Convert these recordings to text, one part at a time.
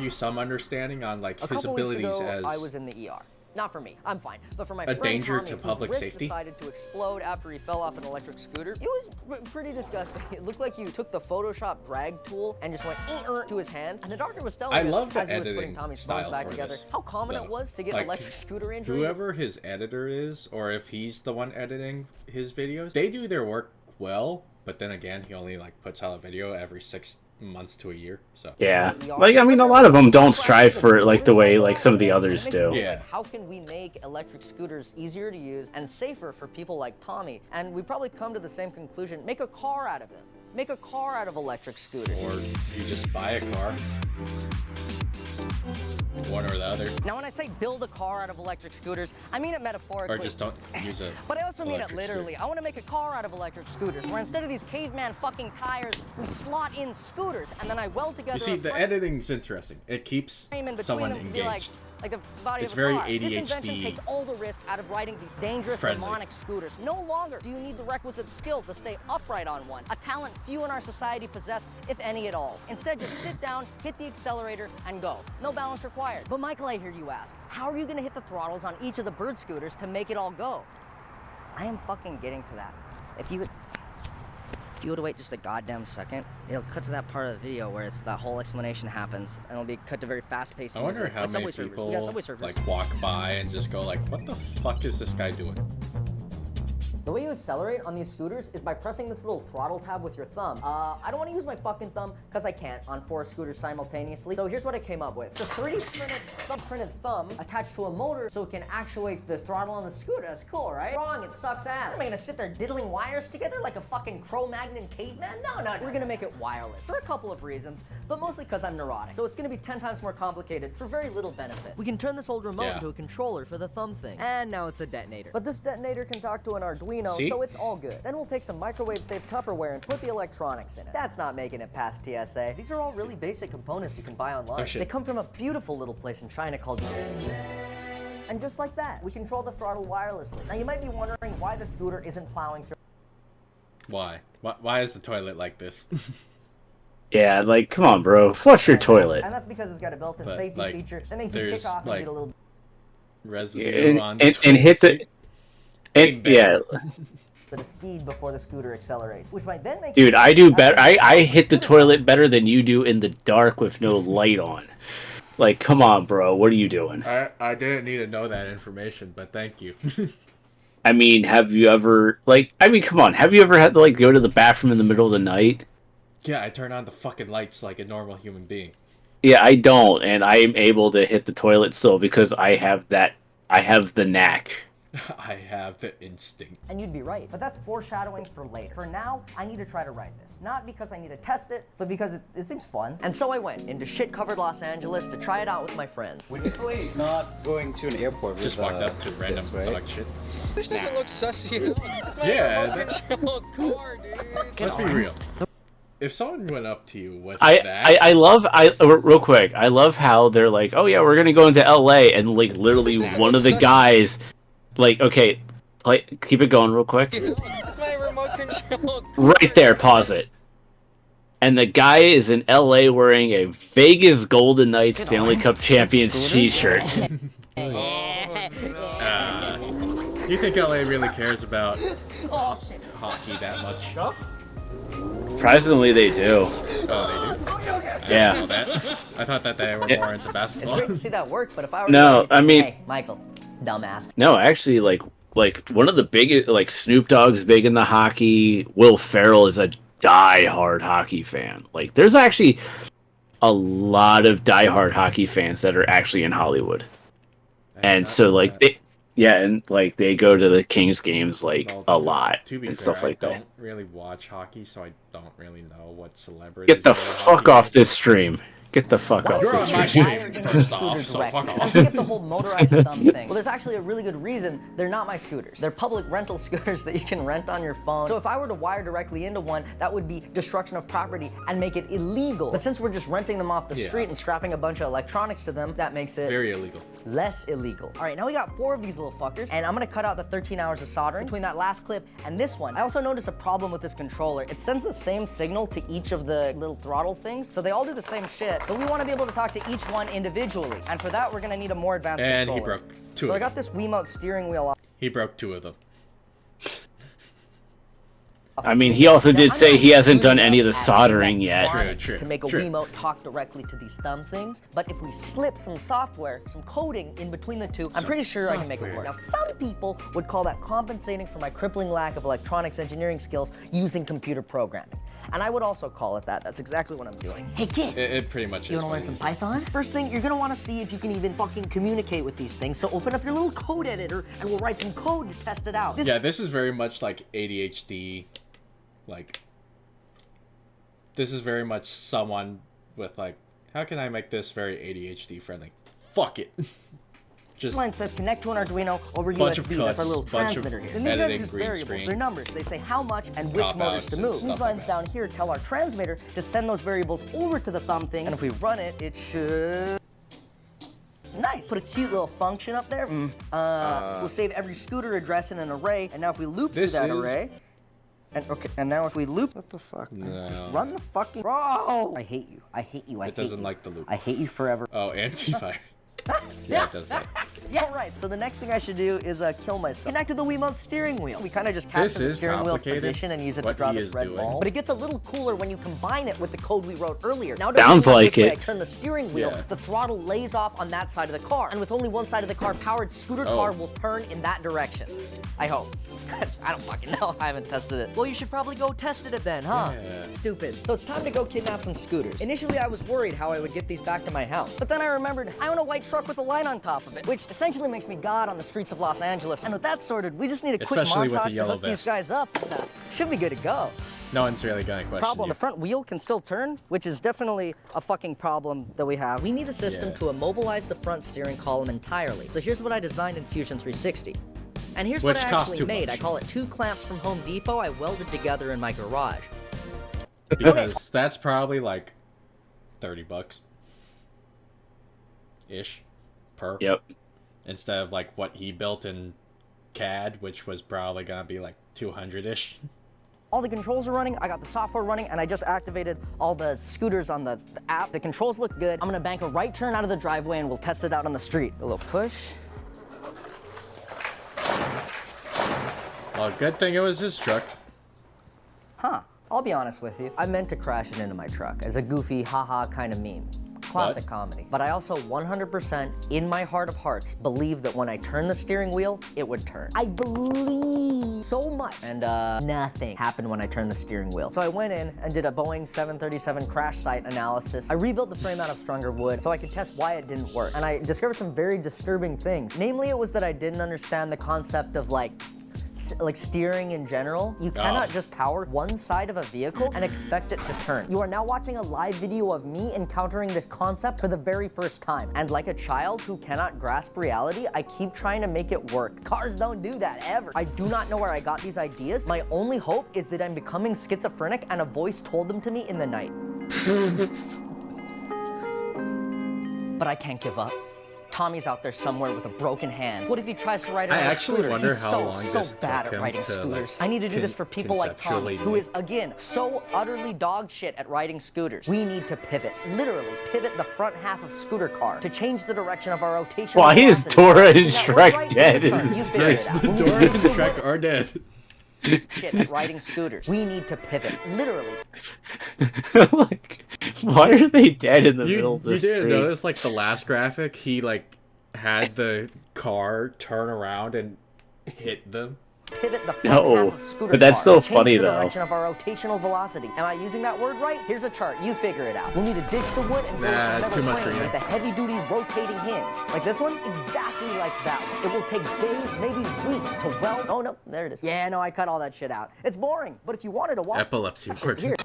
you some understanding on like A his couple weeks abilities ago, as I was in the ER. Not for me, I'm fine. But for my a friend danger Tommy, to whose public wrist safety? decided to explode after he fell off an electric scooter. It was pretty disgusting. It looked like you took the Photoshop drag tool and just went to his hand. And the doctor was telling I us love the as he was putting editing Tommy's bones style back for together this, how common though. it was to get Like, electric scooter injuries. whoever his editor is, or if he's the one editing his videos, they do their work well. But then again, he only like puts out a video every 6 months to a year. So yeah, like I mean, a lot of them don't strive for it like the way like some of the others do. Yeah. Like, how can we make electric scooters easier to use and safer for people like Tommy? And we probably come to the same conclusion: make a car out of them. Make a car out of electric scooters. or you just buy a car, one or the other, Now, when I say build a car out of electric scooters, I mean it metaphorically. or just don't use it. But I also mean it literally. I want to make a car out of electric scooters, where instead of these caveman fucking tires, we slot in scooters, and then I weld together. You see, the editing's interesting. It keeps someone engaged. Like the body It's of a very car. This ADHD invention takes all the risk out of riding these dangerous friendly. demonic scooters. No longer do you need the requisite skill to stay upright on one, a talent few in our society possess, if any at all. Instead, just sit down, hit the accelerator, and go. No balance required. But Michael, I hear you ask, how are you going to hit the throttles on each of the bird scooters to make it all go? I am fucking getting to that. If you would wait just a goddamn second, it'll cut to that part of the video where it's the whole explanation happens, and it'll be cut to very fast-paced I wonder music. how Like many Subway Surfers. people We got Subway Surfers. like walk by and just go like, "What the fuck is this guy doing?" The way you accelerate on these scooters is by pressing this little throttle tab with your thumb. I don't want to use my fucking thumb because I can't on 4 scooters simultaneously. So here's what I came up with. It's a 3D printed thumb attached to a motor so it can actuate the throttle on the scooter. That's cool, right? Wrong, it sucks ass. Am I gonna sit there diddling wires together like a fucking Cro-Magnon caveman? No. We're gonna make it wireless for a couple of reasons, but mostly because I'm neurotic. So it's gonna be 10 times more complicated for very little benefit. We can turn this old remote into a controller for the thumb thing. And now it's a detonator. But this detonator can talk to an Arduino. See? So it's all good. Then we'll take some microwave-safe Tupperware and put the electronics in it. That's not making it past TSA. These are all really basic components you can buy online. Oh, shit. They come from a beautiful little place in China called... And just like that, we control the throttle wirelessly. Now you might be wondering why the scooter isn't plowing through... Why? Why is the toilet like this? Yeah, like come on, bro, flush your toilet. And that's because it's got a built-in But, safety like, feature that makes you kick off and like, get a little... Residue on the And toilet hit the. seat? And, yeah, bit of speed before the scooter accelerates, which might then make... dude, I do better. I hit the toilet better than you do in the dark with no light on. Like, come on, bro, what are you doing? I didn't need to know that information, but thank you. I mean, have you ever come on, have you ever had to like go to the bathroom in the middle of the night? Yeah, I turn on the fucking lights like a normal human being. Yeah, I don't, and I am able to hit the toilet still because I have the knack. I have the instinct. And you'd be right, but that's foreshadowing for later. For now, I need to try to write this. Not because I need to test it, but because it seems fun. And so I went into shit-covered Los Angeles to try it out with my friends. We're definitely not going to an airport with Just walked up to random right? dog shit. This doesn't look sussy. That's my Yeah, remote control car, dude. Let's be real. If someone went up to you with I that... love real quick, I love how they're like, oh yeah, we're gonna go into LA, and like literally one of the guys, like, okay, keep it going real quick. That's my remote control car. Right there, pause it. And the guy is in LA wearing a Vegas Golden Knights Stanley Cup Champions t-shirt. You think LA really cares about hockey that much? Surprisingly, they do. Oh, they do? Yeah. I didn't know that. I thought that they were more into It's basketball. great to see that work, but if I were No, to... I mean- Hey, Michael, dumbass. No, actually, like one of the biggest, like Snoop Dogg's big in the hockey. Will Ferrell is a die-hard hockey fan. Like, there's actually a lot of die-hard hockey fans that are actually in Hollywood, and so like they go to the Kings games like a lot To be and fair, stuff like I that. don't really watch hockey, so I don't really know what celebrities. Get the are fuck hockey off fans. this stream. Get the fuck off You're this on my stream. stream, first off, so fuck And off. skip the whole motorized thumb thing. Well, there's actually a really good reason they're not my scooters. They're public rental scooters that you can rent on your phone. So if I were to wire directly into one, that would be destruction of property and make it illegal. But since we're just renting them off the street and strapping a bunch of electronics to them, that makes it Very illegal. less illegal. All right, now we got 4 of these little fuckers, and I'm gonna cut out the 13 hours of soldering between that last clip and this one. I also noticed a problem with this controller. It sends the same signal to each of the little throttle things, so they all do the same shit, But we want to be able to talk to each one individually. And for that, we're going to need a more advanced And he controller. broke two So of I got them. this Wiimote steering wheel off. He broke two of them. I mean, he also did Now, say I'm he not hasn't good done any of the enough at soldering yet. electronics True, to make a true. Wiimote talk directly to these thumb things, but if we slip some software, some coding in between the two, I'm pretty sure I can make it work. Now, some people would call that compensating for my crippling lack of electronics engineering skills using computer programming. And I would also call it that. That's exactly what I'm doing. Hey, kid. It pretty much You is. wanna what learn it some is. Python? First thing, you're gonna wanna see if you can even fucking communicate with these things. So open up your little code editor and we'll write some code to test it out. Yeah, this is very much like ADHD, like... This is very much someone with like, how can I make this very ADHD friendly? Fuck it. Just line says connect to an Arduino over Bunch of USB. That's our cuts, little bunch of transmitter here. And these editing, are just green variables. screen. They're numbers. They say how much and which Cop motors outs to and move. stuff These like lines that. down here tell our transmitter to send those variables over to the thumb thing. And if we run it, it should... Nice. Put a cute little function up there. We'll save every scooter address in an array. And now if we loop through This that is- array... And now if we loop... What the fuck? No. Just run the fucking... Bro! I hate you. I hate you. I hate doesn't you. like the loop. I hate you forever. Oh, anti-fire. Yeah, it does that. Yeah, right. So the next thing I should do is kill myself. Connect to the Wiimote steering wheel. We kind of just This capture the is steering wheel's complicated, position and use it to what draw he this is red doing. ball. But it gets a little cooler when you combine it with the code we wrote earlier. Now, Sounds like I it. turn the steering wheel, Yeah. the throttle lays off on that side of the car. And with only one side of the car powered, scooter Oh. car will turn in that direction. I hope. I don't fucking know. I haven't tested it. Well, you should probably go test it then, huh? Yeah. Stupid. So it's time to go kidnap some scooters. Initially, I was worried how I would get these back to my house. But then I remembered I own a white truck with a light on top of it, which essentially makes me God on the streets of Los Angeles. And with that sorted, we just need a quick Especially with the montage to yellow hook these vest. guys up. And, should be good to go. No one's really gonna question Problem, you. the front wheel can still turn, which is definitely a fucking problem that we have. We need a system Yeah. to immobilize the front steering column entirely. So here's what I designed in Fusion 360. And here's Which what I costs actually too made. much. I call it 2 clamps from Home Depot I welded together in my garage. Because that's probably like $30 ish per. Yep. Instead of like what he built in CAD, which was probably gonna be like 200 ish. All the controls are running, I got the software running, and I just activated all the scooters on the app. The controls look good. I'm gonna bank a right turn out of the driveway and we'll test it out on the street. A little push. Well, good thing it was his truck. Huh. I'll be honest with you. I meant to crash it into my truck as a goofy, haha kind of meme. Classic What? comedy. But I also 100% in my heart of hearts believe that when I turn the steering wheel, it would turn. I believe so much. And nothing happened when I turned the steering wheel. So I went in and did a Boeing 737 crash site analysis. I rebuilt the frame out of stronger wood so I could test why it didn't work. And I discovered some very disturbing things. Namely, it was that I didn't understand the concept of like steering in general. You cannot just power one side of a vehicle and expect it to turn. You are now watching a live video of me encountering this concept for the very first time. And like a child who cannot grasp reality, I keep trying to make it work. Cars don't do that, ever. I do not know where I got these ideas. My only hope is that I'm becoming schizophrenic and a voice told them to me in the night. But I can't give up. Tommy's out there somewhere with a broken hand. What if he tries to ride I another actually scooter? wonder He's how so, long so this bad took at him riding to, scooters. like, I need to do this for people like Tommy, conceptually who make- is, again, so utterly dog shit at riding scooters. We need to pivot, literally pivot the front half of scooter car to change the direction of our rotation. Why is Dora and Shrek dead? You figure Yes, it out. Dora and Shrek are dead. Shit at riding scooters. We need to pivot, literally. Like, why are they dead in the middle You of the didn't street? notice like the last graphic? He like had the car turn around and hit them. Pivot the front No, half of scooter but that's car still to change funny, the though. direction of our rotational velocity. Am I using that word right? Here's a chart. You figure it out. We'll need to ditch the wood and build Nah, another too much frame reading. with a heavy-duty rotating hinge. Like this one? Exactly like that one. It will take days, maybe weeks to weld. Oh, no, there it is. Yeah, no, I cut all that shit out. It's boring, but if you wanted to watch... Epilepsy word. Here.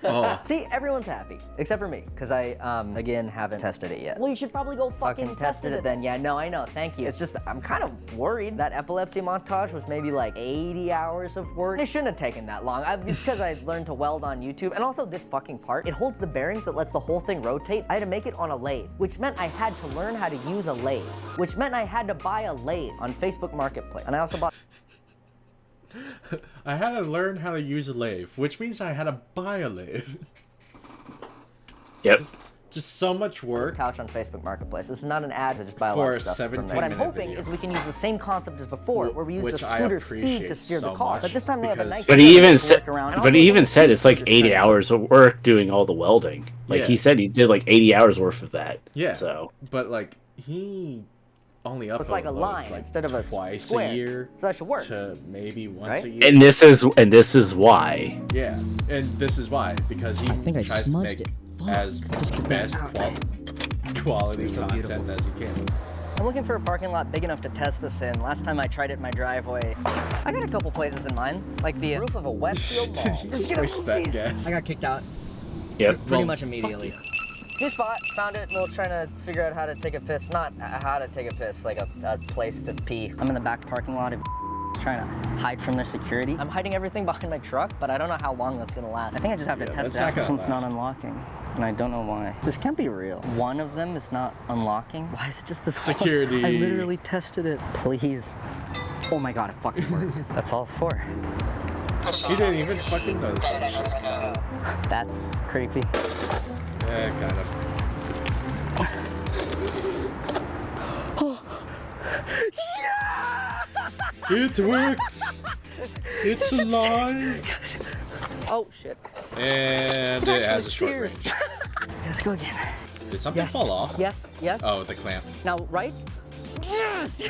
Oh, See, everyone's happy, except for me, because I, again, haven't tested it yet. Well, you should probably go fucking tested it then. Yeah, no, I know, thank you. It's just, I'm kind of worried. That epilepsy montage was maybe like 80 hours of work. It shouldn't have taken that long. It's because I learned to weld on YouTube. And also this fucking part, it holds the bearings that lets the whole thing rotate. I had to make it on a lathe, which meant I had to learn how to use a lathe, which meant I had to buy a lathe on Facebook Marketplace. And I also bought... I had to learn how to use a lathe, which means I had to buy a lathe. Yep. Just so much This work. couch on Facebook Marketplace. This is not an ad to just buy a lot For of a stuff from 17 there. What I'm minute hoping video. is we can use the same concept as before, where we use the Which I scooter speed to appreciate steer the so car. much, But this time they have a because- nice. But he even said, workaround. And but also he we even have said two it's like scooters 80 together. hours of work doing all the welding. Like Yeah. he said, he did like 80 hours worth of that. Yeah. So But like he only uploads It's like a line like instead of a twice square. a year So that should work. to maybe once Right? a year. and this is why. Yeah, and this is why, because he think I tries to smudged make it. as best quality So content as he can. I'm looking for a parking lot big enough to test this in. Last time I tried it in my driveway, I got a couple places in mind, like the roof of a Westfield Did mall. he Just get a waste that please. gas? I got kicked out Yep. pretty much immediately. New spot, found it. We're trying to figure out how to take a piss. Not how to take a piss, like a place to pee. I'm in the back parking lot of trying to hide from their security. I'm hiding everything behind my truck, but I don't know how long that's gonna last. I think I just have to Yeah, test that's it out. not This gonna one's not last. unlocking, and I don't know why. This can't be real. One of them is not unlocking. Why is it just this one? Security. I literally tested it. Please. Oh my god, it fucking worked. That's all for. He didn't even fucking notice that shit. That's creepy. Yeah, kind of. It works! It's alive! Oh shit. And it has a short Cheers. range. Let's go again. Did something fall off? Yes, yes. Oh, the clamp. Now, right? Yes!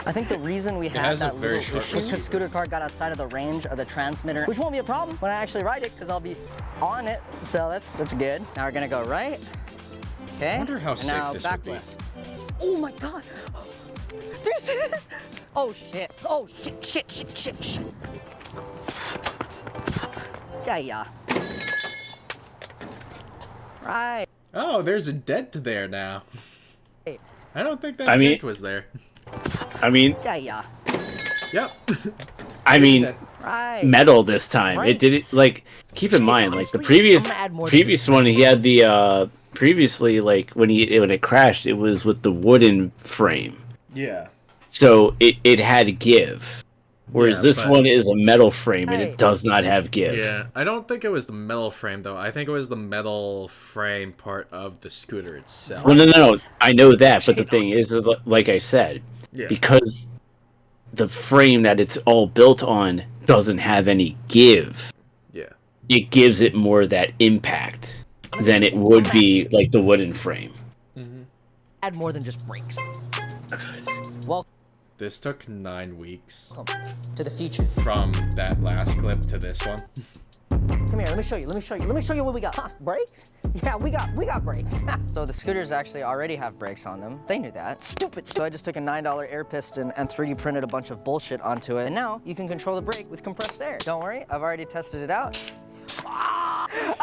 I think the reason we had has a that very little short issue is receiver. because scooter car got outside of the range of the transmitter, which won't be a problem when I actually ride it because I'll be on it. So that's good. Now we're gonna go right. Okay. I wonder how and safe now this back would be. left. Oh my god! Do you see this? Oh shit! Oh shit! Shit! Shit! Shit! Shit! Yeah. Right. Oh, there's a dent there now. Hey. I don't think that I mean- dent was there. I mean, Yeah. Yep. I mean, Dent. Right. metal this time. Right. It didn't like. Keep in mind, like the Honestly, I'm gonna add more to previous one, he had the previously like when it crashed, it was with the wooden frame, Yeah. so it had give. Whereas Yeah, this but- one is a metal frame and Hey. it does not have give. Yeah. I don't think it was the metal frame though. I think it was the metal frame part of the scooter itself. Well, no. I know that, but the thing is like I said, Yeah. because the frame that it's all built on doesn't have any give. Yeah. It gives it more that impact than it would be like the wooden frame. Add more than just brakes. Welcome This took 9 weeks to the future. from that last clip to this one. Come here, let me show you what we got. Huh, brakes? Yeah, we got brakes. So the scooters actually already have brakes on them. They knew that. Stupid. So I just took a $9 air piston and 3D printed a bunch of bullshit onto it. And now you can control the brake with compressed air. Don't worry, I've already tested it out.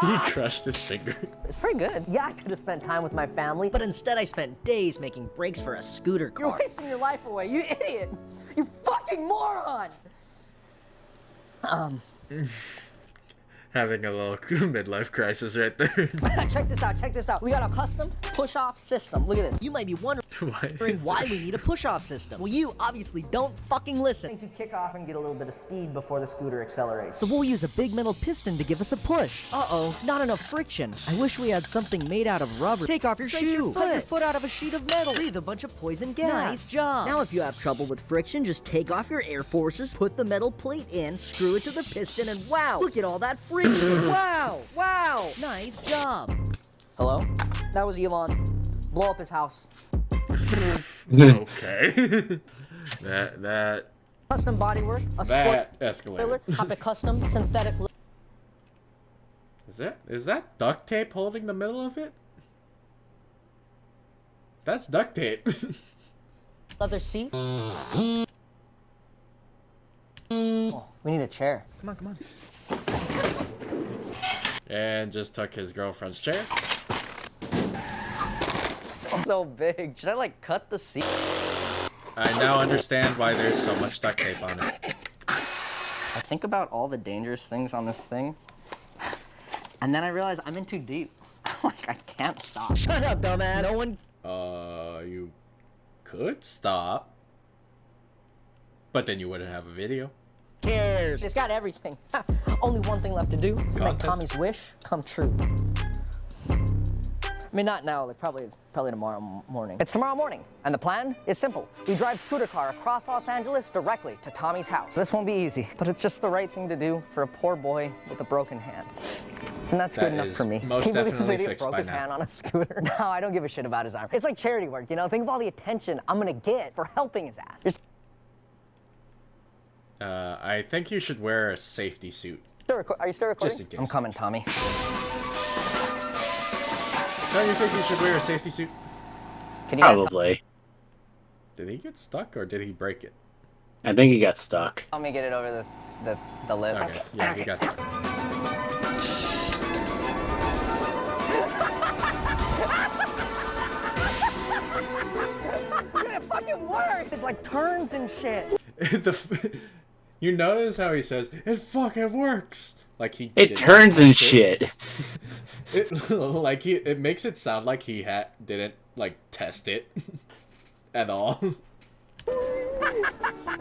He crushed his finger. It's pretty good. Yeah, I could have spent time with my family, but instead I spent days making brakes for a scooter car. You're wasting your life away, you idiot! You fucking moron! Having a little midlife crisis right there. Check this out. We got a custom push-off system. Look at this. You might be wondering why we need a push-off system. Well, you obviously don't fucking listen. Things you kick off and get a little bit of speed before the scooter accelerates. So we'll use a big metal piston to give us a push. Uh-oh, not enough friction. I wish we had something made out of rubber. Take off your shoe. Put your foot out of a sheet of metal. Breathe a bunch of poison gas. Nice job. Now if you have trouble with friction, just take off your air forces, put the metal plate in, screw it to the piston, and wow, look at all that friction. Wow. Nice job. Hello? That was Elon. Blow up his house. Okay. that Custom bodywork, a sport that escalated. filler, top a custom synthetic Is that duct tape holding the middle of it? That's duct tape. leather seat. Oh, we need a chair. Come on. And just took his girlfriend's chair. So big. Should I like cut the seat? I now understand why there's so much duct tape on it. I think about all the dangerous things on this thing, and then I realize I'm in too deep. Like I can't stop. Shut up, dumbass. No one You could stop, but then you wouldn't have a video. cares. It's got everything. Only one thing left to do is to make Content. Tommy's wish come true. I mean, not now, like probably tomorrow morning. It's tomorrow morning, and the plan is simple. We drive scooter car across Los Angeles directly to Tommy's house. This won't be easy, but it's just the right thing to do for a poor boy with a broken hand. And that's good enough for me. Most He definitely this idiot fixed broke by his now. hand on a scooter. No, I don't give a shit about his arm. It's like charity work, you know? Think of all the attention I'm gonna get for helping his ass. I think you should wear a safety suit. Are you still recording? Just in case. I'm coming, Tommy. Don't you think you should wear a safety suit? Can you guys Probably. Did he get stuck or did he break it? I think he got stuck. help me get it over the lip? Okay, yeah, he got stuck. It fucking works! It like turns and shit. You notice how he says, it fucking works! Like he It didn't turns and test it. shit. It makes it sound like he didn't like test it at all.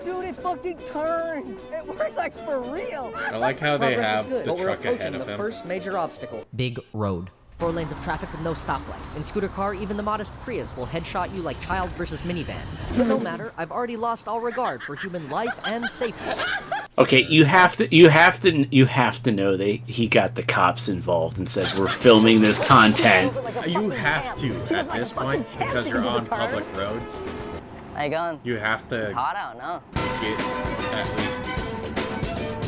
Dude, it fucking turns! It works like for real! I like how they Progress is have good, the but we're truck ahead approaching of the him. first major obstacle. Big road. 4 lanes of traffic with no stoplight. In scooter car, even the modest Prius will headshot you like child versus minivan. But no matter, I've already lost all regard for human life and safety. Okay, you have to know that he got the cops involved and said we're filming this content. You have to at this point because you're on public roads. How you going? You have to Hot out now. get at least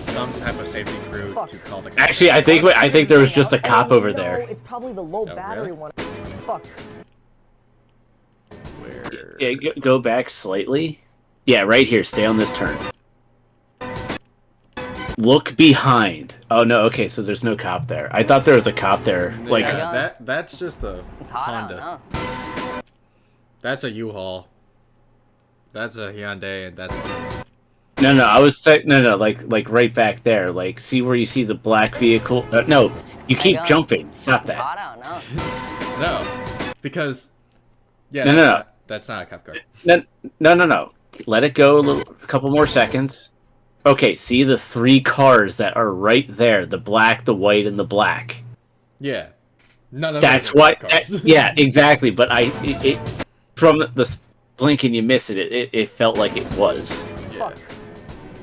some type of safety crew to call the cops. Actually, I think there was just a cop over there. It's probably the low battery really? one. Fuck. Where? Yeah, go back slightly. Yeah, right here. Stay on this turn. Look behind. Oh no. Okay, so there's no cop there. I thought there was a cop there. Like, Yeah, that's just a It's hot Honda. out now. That's a U-Haul. That's a Hyundai, and that's no. I was like right back there. Like, see where you see the black vehicle? No, you keep on. jumping. Stop that. Hot out now. no, because yeah, No. that's not a cop car. No. Let it go a couple more seconds. Okay, see the 3 cars that are right there: the black, the white, and the black. Yeah, none of That's those are what. cop cars. Yeah, exactly. But it from the blink and you miss it. It felt like it was. Fuck.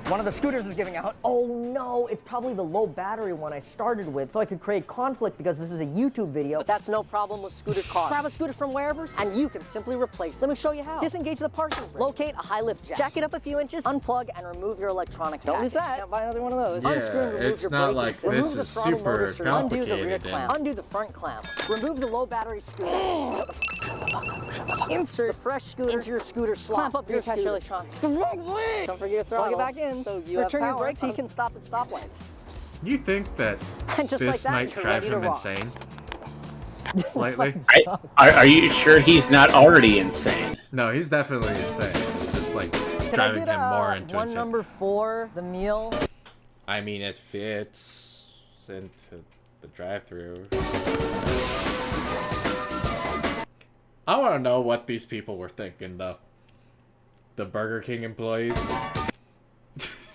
One of the scooters is giving out. Oh no, it's probably the low battery one I started with, so I could create conflict because this is a YouTube video. But that's no problem with scooter car. Grab a scooter from wherever, and you can simply replace. Let me show you how. Disengage the parking brake. Locate a high lift jack. Jack it up a few inches, unplug, and remove your electronics. Don't lose that. Can't buy another one of those. Yeah, Unscrew and remove it's your not braking like system. this Remove the is throttle super motor strip. Undo the rear complicated clamp. Undo the front clamp. Remove the low battery scooter. Shut the fuck up. Insert the fresh scooter into your scooter slot. Clamp up your attach electronics. Don't forget your throttle. Plug it back in. So you return your brakes so you can stop at stoplights. You think that And just like this that, might you're drive ready to him rock. insane? Slightly? Are you sure he's not already insane? No, he's definitely insane. Just like Can I driving get him more into one insane. number 4, the meal? I mean, it fits into the drive-through. I want to know what these people were thinking, though. The Burger King employees.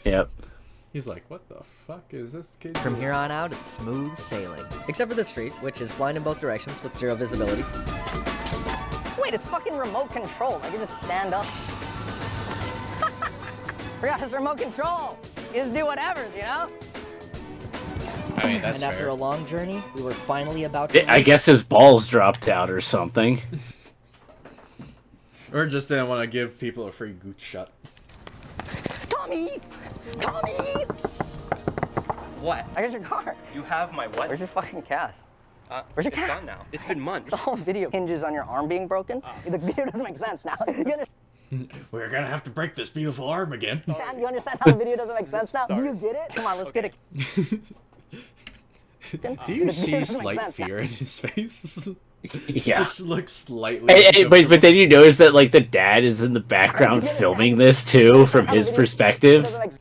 Yep. He's like, what the fuck is this kid From doing? here on out, it's smooth sailing. Except for this street, which is blind in both directions with 0 visibility. Wait, it's fucking remote control. I can just stand up. Forgot his remote control. You just do whatever, you know? I mean, that's And after fair. a long journey, we were finally about to I guess his balls dropped out or something. Or just didn't want to give people a free gooch shot. Tommy! Tommy! What? I got your car. You have my what? Where's your fucking cast? Where's your It's cat? gone now. It's been months. The whole video hinges on your arm being broken. The video doesn't make sense now. We're gonna have to break this beautiful arm again. You understand how the video doesn't make sense now? Do you get it? Come on, let's get it. Do you The see video doesn't make slight sense now. fear in his face? It Yeah. just looks slightly. But then you notice that like the dad is in the background filming this too from his perspective. Doesn't make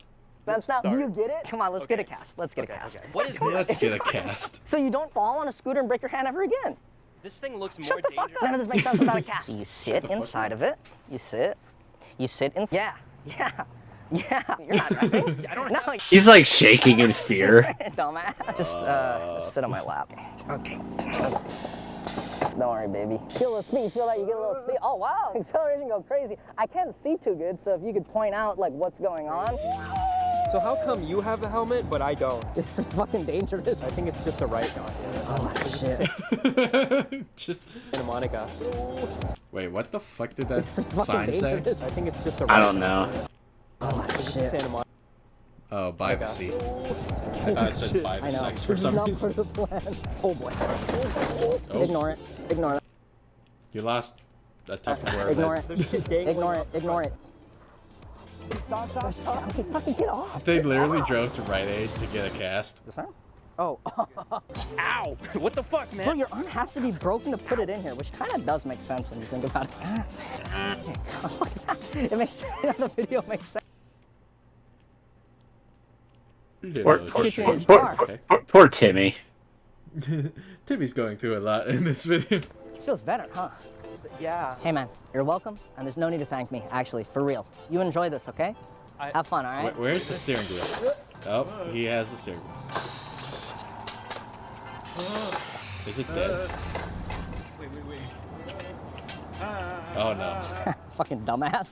sense now. Do you get it? Come on, let's get a cast. Let's get a cast. What is Let's get a cast. So you don't fall on a scooter and break your hand ever again. This thing looks more Shut the fuck dangerous. up. None of this makes sense without a cast. So you sit inside of it. You sit. You sit inside. Yeah. Yeah. You're not driving. I don't know. He's like shaking in fear. Dumbass. Just sit on my lap. Okay. Don't worry, baby. Feel a little speed. Feel that you get a little speed. Oh wow, acceleration go crazy. I can't see too good, so if you could point out like what's going on. So how come you have a helmet but I don't? This is fucking dangerous. I think it's just a right knot. Oh shit. Just Santa Monica. wait, what the fuck did that This is fucking sign say? dangerous. I think it's just a right I don't know. Oh shit. Santa Monica. Oh, buy the seat. I thought it said buy I the know. sex for This is some not reason. part of the plan. Oh boy. Oh, Ignore it. Ignore it. you lost a technical word. Ignore that- it. Ignore it. Ignore it. Okay, fucking get off. They literally drove to Rite Aid to get a cast. This arm? Oh. Ow! What the fuck, man? Bro, your arm has to be broken to put it in here, which kind of does make sense when you think about it. It makes sense. The video makes sense. You didn't Poor, know poor, this poor, shit. poor, Okay. poor Timmy. Timmy's going through a lot in this video. Feels better, huh? Yeah. Hey man, you're welcome, and there's no need to thank me, actually, for real. You enjoy this, okay? Have fun, alright? Where's the steering wheel? Oh, he has the steering wheel. Is it dead? Oh no. Fucking dumbass.